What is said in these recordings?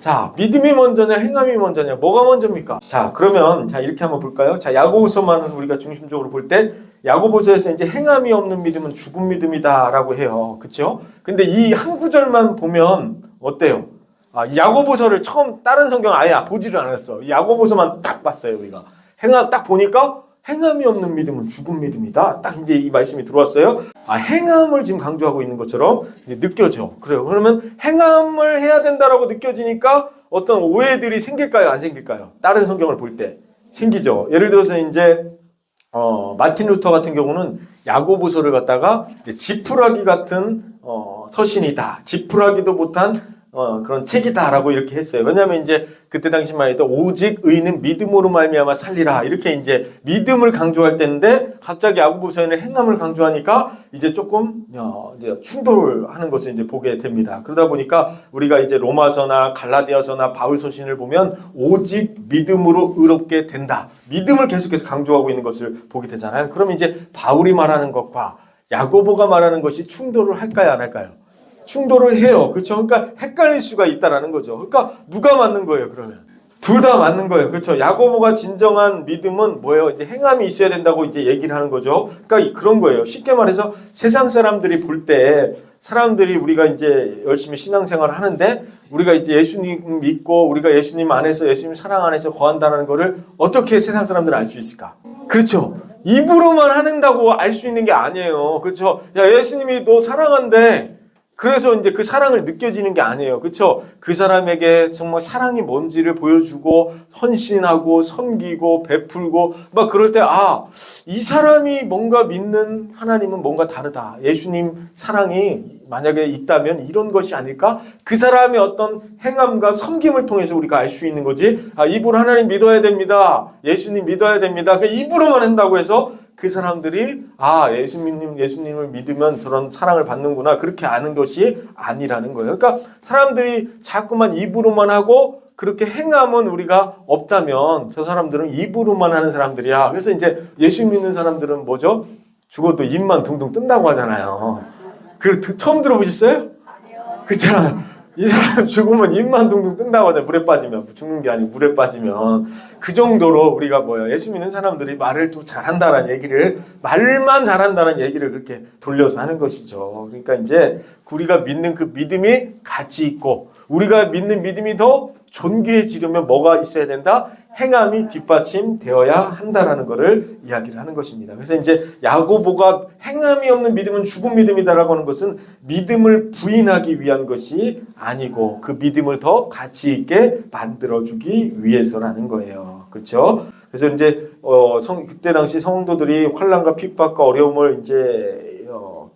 자, 믿음이 먼저냐, 행함이 먼저냐, 뭐가 먼저입니까? 자, 그러면, 자, 이렇게 한번 볼까요? 자, 야고보서만 우리가 중심적으로 볼 때, 야고보서에서 이제 행함이 없는 믿음은 죽은 믿음이다라고 해요. 그쵸? 근데 이 한 구절만 보면, 어때요? 이 야고보서를 처음, 다른 성경 아예 보지를 않았어. 이 야고보서만 딱 봤어요, 우리가. 행함 딱 보니까, 행함이 없는 믿음은 죽은 믿음이다. 딱 이제 이 말씀이 들어왔어요. 행함을 지금 강조하고 있는 것처럼 느껴져. 그래요. 그러면 행함을 해야 된다라고 느껴지니까 어떤 오해들이 생길까요? 안 생길까요? 다른 성경을 볼 때. 생기죠. 예를 들어서 이제, 마틴 루터 같은 경우는 야고보서를 갖다가 이제 지푸라기 같은, 서신이다. 지푸라기도 못한 그런 책이다라고 이렇게 했어요. 왜냐하면 이제 그때 당시만 해도 오직 의인은 믿음으로 말미암아 살리라 이렇게 이제 믿음을 강조할 때인데 갑자기 야고보서에는 행함을 강조하니까 이제 조금 이제 충돌하는 것을 이제 보게 됩니다. 그러다 보니까 우리가 이제 로마서나 갈라디아서나 바울 서신을 보면 오직 믿음으로 의롭게 된다. 믿음을 계속해서 강조하고 있는 것을 보게 되잖아요. 그럼 이제 바울이 말하는 것과 야고보가 말하는 것이 충돌을 할까요, 안 할까요? 충돌을 해요. 그렇죠? 그러니까 헷갈릴 수가 있다라는 거죠. 그러니까 누가 맞는 거예요, 그러면? 둘 다 맞는 거예요. 그렇죠? 야고보가 진정한 믿음은 뭐예요? 이제 행함이 있어야 된다고 이제 얘기를 하는 거죠. 그러니까 그런 거예요. 쉽게 말해서 세상 사람들이 볼 때 사람들이 우리가 이제 열심히 신앙생활을 하는데 우리가 이제 예수님 믿고 우리가 예수님 안에서 예수님 사랑 안에서 거한다는 거를 어떻게 세상 사람들은 알 수 있을까? 그렇죠? 입으로만 하는다고 알 수 있는 게 아니에요. 그렇죠? 야, 예수님이 너 사랑한대. 그래서 이제 그 사랑을 느껴지는 게 아니에요. 그렇죠? 그 사람에게 정말 사랑이 뭔지를 보여주고 헌신하고 섬기고 베풀고 막 그럴 때 이 사람이 뭔가 믿는 하나님은 뭔가 다르다. 예수님 사랑이 만약에 있다면 이런 것이 아닐까? 그 사람의 어떤 행함과 섬김을 통해서 우리가 알 수 있는 거지. 입으로 하나님 믿어야 됩니다. 예수님 믿어야 됩니다. 그 입으로만 한다고 해서 그 사람들이 예수님을 믿으면 저런 사랑을 받는구나 그렇게 아는 것이 아니라는 거예요. 그러니까 사람들이 자꾸만 입으로만 하고 그렇게 행함은 우리가 없다면 저 사람들은 입으로만 하는 사람들이야. 그래서 이제 예수 믿는 사람들은 뭐죠? 죽어도 입만 둥둥 뜬다고 하잖아요. 처음 들어보셨어요? 아니요. 그렇잖아요. 이 사람 죽으면 입만 둥둥 뜬다고 하잖아요. 물에 빠지면. 죽는 게 아니고 물에 빠지면. 그 정도로 우리가 예수 믿는 사람들이 말을 또 잘한다는 얘기를, 말만 잘한다는 얘기를 그렇게 돌려서 하는 것이죠. 그러니까 이제 우리가 믿는 그 믿음이 가치 있고, 우리가 믿는 믿음이 더 존귀해지려면 뭐가 있어야 된다? 행함이 뒷받침되어야 한다라는 것을 이야기를 하는 것입니다. 그래서 이제 야고보가 행함이 없는 믿음은 죽은 믿음이다라고 하는 것은 믿음을 부인하기 위한 것이 아니고 그 믿음을 더 가치 있게 만들어주기 위해서라는 거예요. 그렇죠? 그래서 이제 그때 당시 성도들이 환난과 핍박과 어려움을 이제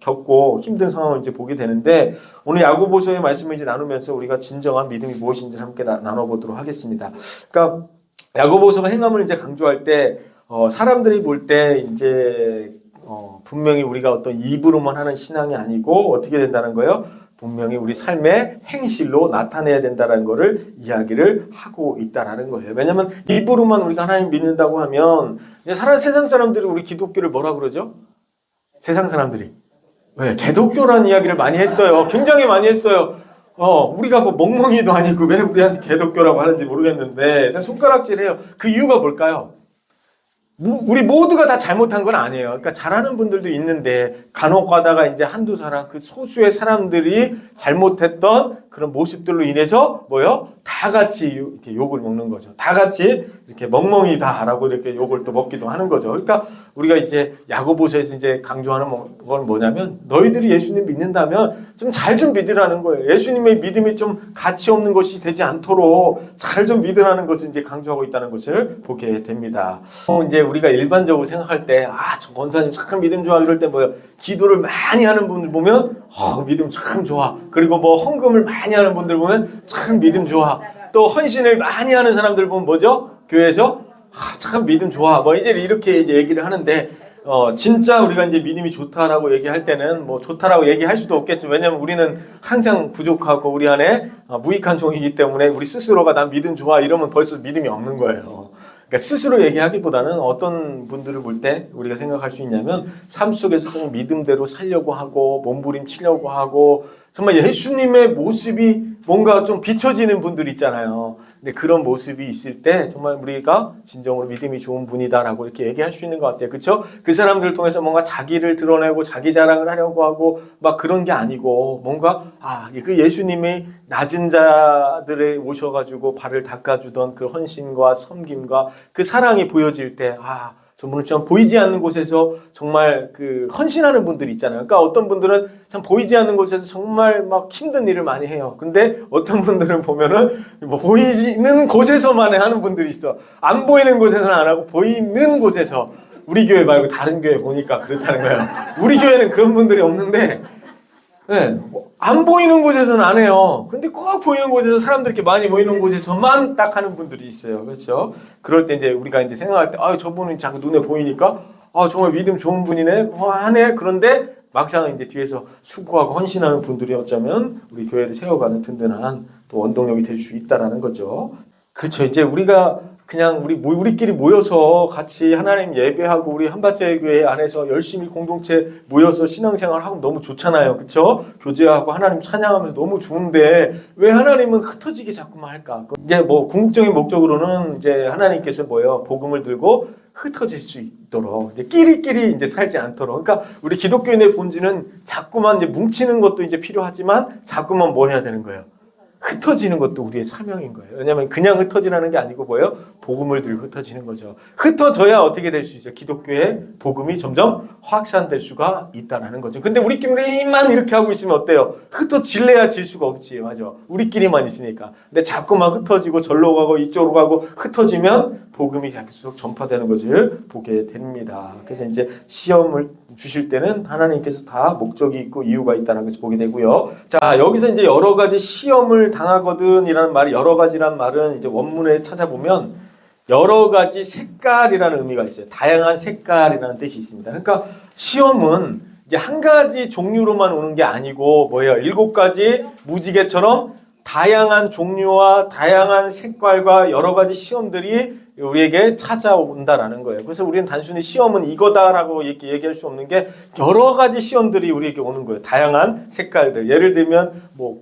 겪고 힘든 상황을 이제 보게 되는데 오늘 야고보서의 말씀을 이제 나누면서 우리가 진정한 믿음이 무엇인지 함께 나눠보도록 하겠습니다. 그러니까 야고보서가 행함을 이제 강조할 때 사람들이 볼 때 이제 분명히 우리가 어떤 입으로만 하는 신앙이 아니고 어떻게 된다는 거예요? 분명히 우리 삶의 행실로 나타내야 된다는 것을 이야기를 하고 있다라는 거예요. 왜냐하면 입으로만 우리가 하나님 믿는다고 하면 세상 사람들이 우리 기독교를 뭐라 그러죠? 세상 사람들이 왜 개독교라는 이야기를 많이 했어요. 굉장히 많이 했어요. 우리가 뭐 멍멍이도 아니고 왜 우리한테 개독교라고 하는지 모르겠는데 손가락질해요. 그 이유가 뭘까요? 우리 모두가 다 잘못한 건 아니에요. 그러니까 잘하는 분들도 있는데 간혹 가다가 이제 한두 사람 그 소수의 사람들이 잘못했던 그런 모습들로 인해서 다 같이 이렇게 욕을 먹는 거죠. 다 같이 이렇게 멍멍이다라고 이렇게 욕을 또 먹기도 하는 거죠. 그러니까 우리가 이제 야고보서에서 이제 강조하는 건 뭐냐면 너희들이 예수님 믿는다면 좀 잘 좀 믿으라는 거예요. 예수님의 믿음이 좀 가치 없는 것이 되지 않도록 잘 좀 믿으라는 것을 이제 강조하고 있다는 것을 보게 됩니다. 이제 우리가 일반적으로 생각할 때 저 권사님 참 믿음 좋아 이럴 때 기도를 많이 하는 분들 보면 믿음 참 좋아. 그리고 헌금을 많이 하는 분들 보면 참 믿음 좋아. 또 헌신을 많이 하는 사람들 보면 뭐죠? 교회에서 참 믿음 좋아. 이제 이렇게 이제 얘기를 하는데 진짜 우리가 이제 믿음이 좋다라고 얘기할 때는 좋다라고 얘기할 수도 없겠죠. 왜냐면 우리는 항상 부족하고 우리 안에 무익한 종이기 때문에 우리 스스로가 난 믿음 좋아 이러면 벌써 믿음이 없는 거예요. 그러니까 스스로 얘기하기보다는 어떤 분들을 볼 때 우리가 생각할 수 있냐면 삶 속에서 좀 믿음대로 살려고 하고 몸부림치려고 하고 정말 예수님의 모습이 뭔가 좀 비춰지는 분들 있잖아요. 근데 그런 모습이 있을 때 정말 우리가 진정으로 믿음이 좋은 분이다라고 이렇게 얘기할 수 있는 것 같아요. 그렇죠? 그 사람들을 통해서 뭔가 자기를 드러내고 자기 자랑을 하려고 하고 막 그런 게 아니고 뭔가 그 예수님이 낮은 자들에 오셔가지고 발을 닦아주던 그 헌신과 섬김과 그 사랑이 보여질 때 저분은 참 보이지 않는 곳에서 정말 그 헌신하는 분들이 있잖아요. 그러니까 어떤 분들은 참 보이지 않는 곳에서 정말 막 힘든 일을 많이 해요. 근데 어떤 분들은 보면은 뭐 보이는 곳에서만 하는 분들이 있어. 안 보이는 곳에서는 안 하고 보이는 곳에서. 우리 교회 말고 다른 교회 보니까 그렇다는 거예요. 우리 교회는 그런 분들이 없는데 네, 안 보이는 곳에서는 안 해요. 근데 꼭 보이는 곳에서 사람들 이렇게 많이 모이는 곳에서만 딱 하는 분들이 있어요. 그렇죠? 그럴 때 이제 우리가 이제 생각할 때, 저분은 자꾸 눈에 보이니까, 정말 믿음 좋은 분이네, 하네. 그런데 막상 이제 뒤에서 수고하고 헌신하는 분들이 어쩌면 우리 교회를 세워가는 든든한 또 원동력이 될 수 있다라는 거죠. 그렇죠. 이제 우리가 그냥 우리끼리 모여서 같이 하나님 예배하고 우리 한밭제 교회 안에서 열심히 공동체 모여서 신앙생활 하고 너무 좋잖아요. 그렇죠? 교제하고 하나님 찬양하면서 너무 좋은데 왜 하나님은 흩어지게 자꾸만 할까? 이제 뭐 궁극적인 목적으로는 이제 하나님께서 복음을 들고 흩어질 수 있도록 이제 끼리끼리 이제 살지 않도록. 그러니까 우리 기독교인의 본질은 자꾸만 이제 뭉치는 것도 이제 필요하지만 자꾸만 뭐 해야 되는 거예요? 흩어지는 것도 우리의 사명인 거예요. 왜냐하면 그냥 흩어지라는 게 아니고 뭐예요? 복음을 들고 흩어지는 거죠. 흩어져야 어떻게 될 수 있어요? 기독교의 복음이 점점 확산될 수가 있다는 거죠. 근데 우리끼리만 이렇게 하고 있으면 어때요? 흩어질래야 질 수가 없지. 맞아. 우리끼리만 있으니까. 근데 자꾸만 흩어지고 절로 가고 이쪽으로 가고 흩어지면 복음이 계속 전파되는 것을 보게 됩니다. 그래서 이제 시험을 주실 때는 하나님께서 다 목적이 있고 이유가 있다는 것을 보게 되고요. 자, 여기서 이제 여러 가지 시험을 당하거든이라는 말이 여러 가지란 말은 이제 원문에 찾아보면 여러 가지 색깔이라는 의미가 있어요. 다양한 색깔이라는 뜻이 있습니다. 그러니까 시험은 이제 한 가지 종류로만 오는 게 아니고 뭐예요? 7가지 무지개처럼 다양한 종류와 다양한 색깔과 여러 가지 시험들이 우리에게 찾아온다라는 거예요. 그래서 우리는 단순히 시험은 이거다라고 이렇게 얘기할 수 없는 게 여러 가지 시험들이 우리에게 오는 거예요. 다양한 색깔들. 예를 들면 뭐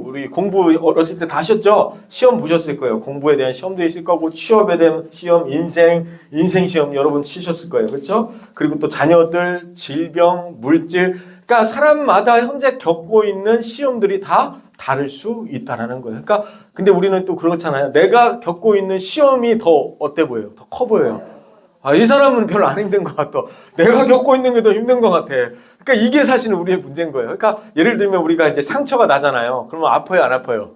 우리 공부 어렸을 때 다 하셨죠? 시험 보셨을 거예요. 공부에 대한 시험도 있을 거고 취업에 대한 시험, 인생 시험 여러분 치셨을 거예요. 그렇죠? 그리고 또 자녀들, 질병, 물질. 그러니까 사람마다 현재 겪고 있는 시험들이 다 다를 수 있다라는 거예요. 그러니까 근데 우리는 또 그렇잖아요. 내가 겪고 있는 시험이 더 어때 보여요? 더 커 보여요. 이 사람은 별로 안 힘든 것 같아. 내가 겪고 있는 게 더 힘든 것 같아. 그러니까 이게 사실은 우리의 문제인 거예요. 그러니까 예를 들면 우리가 이제 상처가 나잖아요. 그러면 아파요, 안 아파요?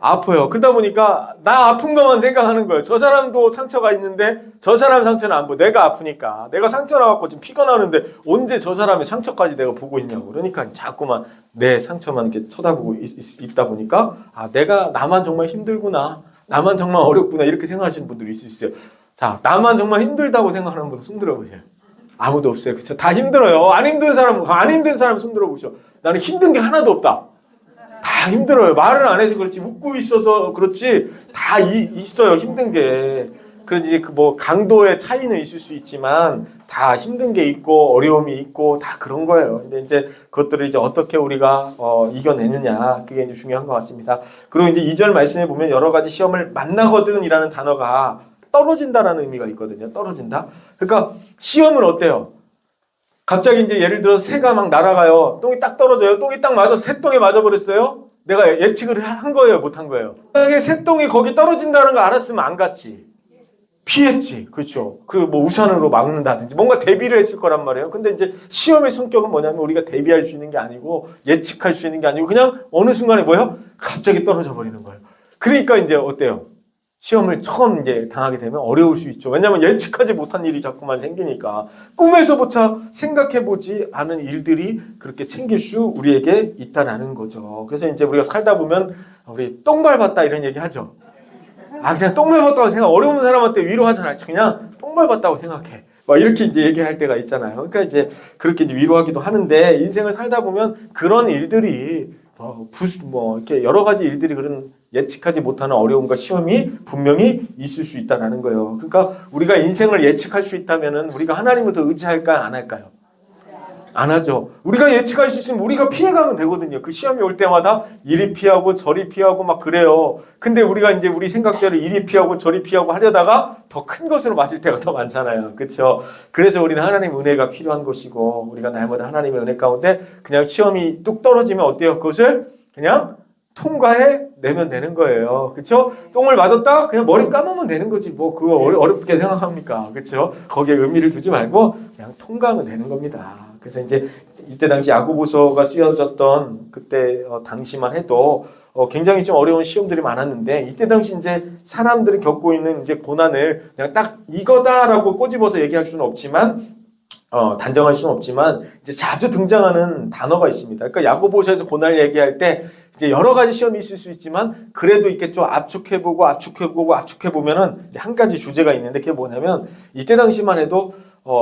아파요. 그러다 보니까 나 아픈 것만 생각하는 거예요. 저 사람도 상처가 있는데 저 사람 상처는 안 보여. 내가 아프니까. 내가 상처 나갖고 지금 피가 나는데 언제 저 사람의 상처까지 내가 보고 있냐고. 그러니까 자꾸만 내 상처만 이렇게 쳐다보고 있다 보니까 나만 정말 힘들구나. 나만 정말 어렵구나. 이렇게 생각하시는 분들이 있을 수 있어요. 자, 나만 정말 힘들다고 생각하는 분들 손 들어보세요. 아무도 없어요. 그쵸? 다 힘들어요. 안 힘든 사람 손 들어보셔. 나는 힘든 게 하나도 없다. 다 힘들어요. 말을 안 해서 그렇지, 웃고 있어서 그렇지, 다 있어요. 힘든 게. 그래서 이제 강도의 차이는 있을 수 있지만, 다 힘든 게 있고, 어려움이 있고, 다 그런 거예요. 근데 이제 그것들을 이제 어떻게 우리가, 이겨내느냐, 그게 이제 중요한 것 같습니다. 그리고 이제 2절 말씀에 보면 여러 가지 시험을 만나거든 이라는 단어가 떨어진다라는 의미가 있거든요. 떨어진다. 그러니까 시험은 어때요? 갑자기 이제 예를 들어서 새가 막 날아가요. 똥이 딱 떨어져요. 똥이 딱 맞아서 새똥에 맞아버렸어요. 내가 예측을 한 거예요? 못 한 거예요? 만약에 새똥이 거기 떨어진다는 거 알았으면 안 갔지. 피했지. 그렇죠. 우산으로 막는다든지 뭔가 대비를 했을 거란 말이에요. 근데 이제 시험의 성격은 뭐냐면 우리가 대비할 수 있는 게 아니고 예측할 수 있는 게 아니고 그냥 어느 순간에 뭐예요? 갑자기 떨어져 버리는 거예요. 그러니까 이제 어때요? 시험을 처음 이제 당하게 되면 어려울 수 있죠. 왜냐하면 예측하지 못한 일이 자꾸만 생기니까. 꿈에서부터 생각해보지 않은 일들이 그렇게 생길 수 우리에게 있다라는 거죠. 그래서 이제 우리가 살다 보면 우리 똥 밟았다 이런 얘기 하죠. 그냥 똥 밟았다고 생각. 어려운 사람한테 위로하잖아요. 그냥 똥 밟았다고 생각해. 막 이렇게 이제 얘기할 때가 있잖아요. 그러니까 이제 그렇게 이제 위로하기도 하는데 인생을 살다 보면 그런 일들이 이렇게 여러 가지 일들이 그런 예측하지 못하는 어려움과 시험이 분명히 있을 수 있다라는 거예요. 그러니까 우리가 인생을 예측할 수 있다면은 우리가 하나님을 더 의지할까요? 안 할까요? 안 하죠. 우리가 예측할 수 있으면 우리가 피해가면 되거든요. 그 시험이 올 때마다 이리 피하고 저리 피하고 막 그래요. 근데 우리가 이제 우리 생각대로 이리 피하고 저리 피하고 하려다가 더 큰 것으로 맞을 때가 더 많잖아요. 그렇죠? 그래서 우리는 하나님의 은혜가 필요한 것이고 우리가 날마다 하나님의 은혜 가운데 그냥 시험이 뚝 떨어지면 어때요? 그것을 그냥 통과해 내면 되는 거예요. 그렇죠? 똥을 맞았다? 그냥 머리 감으면 되는 거지. 뭐 그거 어렵게 생각합니까? 그렇죠? 거기에 의미를 두지 말고 그냥 통과하면 되는 겁니다. 그래서 이제 이때 당시 야고보서가 쓰여졌던 그때 당시만 해도 굉장히 좀 어려운 시험들이 많았는데 이때 당시 이제 사람들이 겪고 있는 이제 고난을 그냥 딱 이거다라고 꼬집어서 얘기할 수는 없지만 단정할 수는 없지만 이제 자주 등장하는 단어가 있습니다. 그러니까 야고보서에서 고난을 얘기할 때 이제 여러 가지 시험이 있을 수 있지만 그래도 이렇게 좀 압축해보면은 이제 한 가지 주제가 있는데 그게 뭐냐면 이때 당시만 해도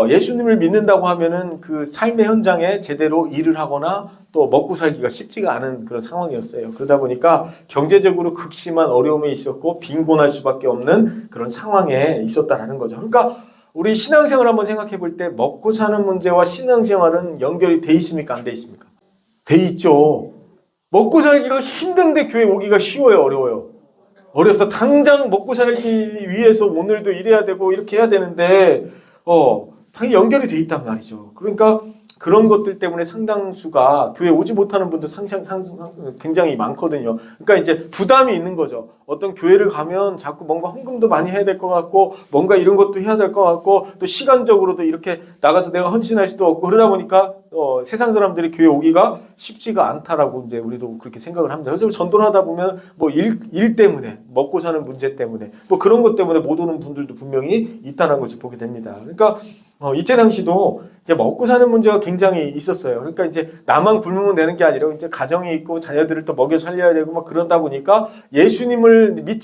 예수님을 믿는다고 하면은 그 삶의 현장에 제대로 일을 하거나 또 먹고 살기가 쉽지가 않은 그런 상황이었어요. 그러다 보니까 경제적으로 극심한 어려움에 있었고 빈곤할 수밖에 없는 그런 상황에 있었다라는 거죠. 그러니까 우리 신앙생활 한번 생각해 볼 때 먹고 사는 문제와 신앙생활은 연결이 돼 있습니까? 안 돼 있습니까? 돼 있죠. 먹고 살기가 힘든데 교회 오기가 쉬워요? 어려워요? 어렵다. 당장 먹고 살기 위해서 오늘도 일해야 되고 이렇게 해야 되는데 당연히 연결이 돼 있단 말이죠. 그러니까 그런 것들 때문에 상당수가 교회 오지 못하는 분도 굉장히 많거든요. 그러니까 이제 부담이 있는 거죠. 어떤 교회를 가면 자꾸 뭔가 헌금도 많이 해야 될 것 같고 뭔가 이런 것도 해야 될 것 같고 또 시간적으로도 이렇게 나가서 내가 헌신할 수도 없고 그러다 보니까 세상 사람들이 교회 오기가 쉽지가 않다라고 이제 우리도 그렇게 생각을 합니다. 그래서 전도를 하다 보면 뭐 일 때문에 먹고 사는 문제 때문에 뭐 그런 것 때문에 못 오는 분들도 분명히 있다는 것을 보게 됩니다. 그러니까 이때 당시도 이제 먹고 사는 문제가 굉장히 있었어요. 그러니까 이제 나만 굶으면 되는 게 아니라 이제 가정이 있고 자녀들을 또 먹여 살려야 되고 막 그러다 보니까 예수님을 믿지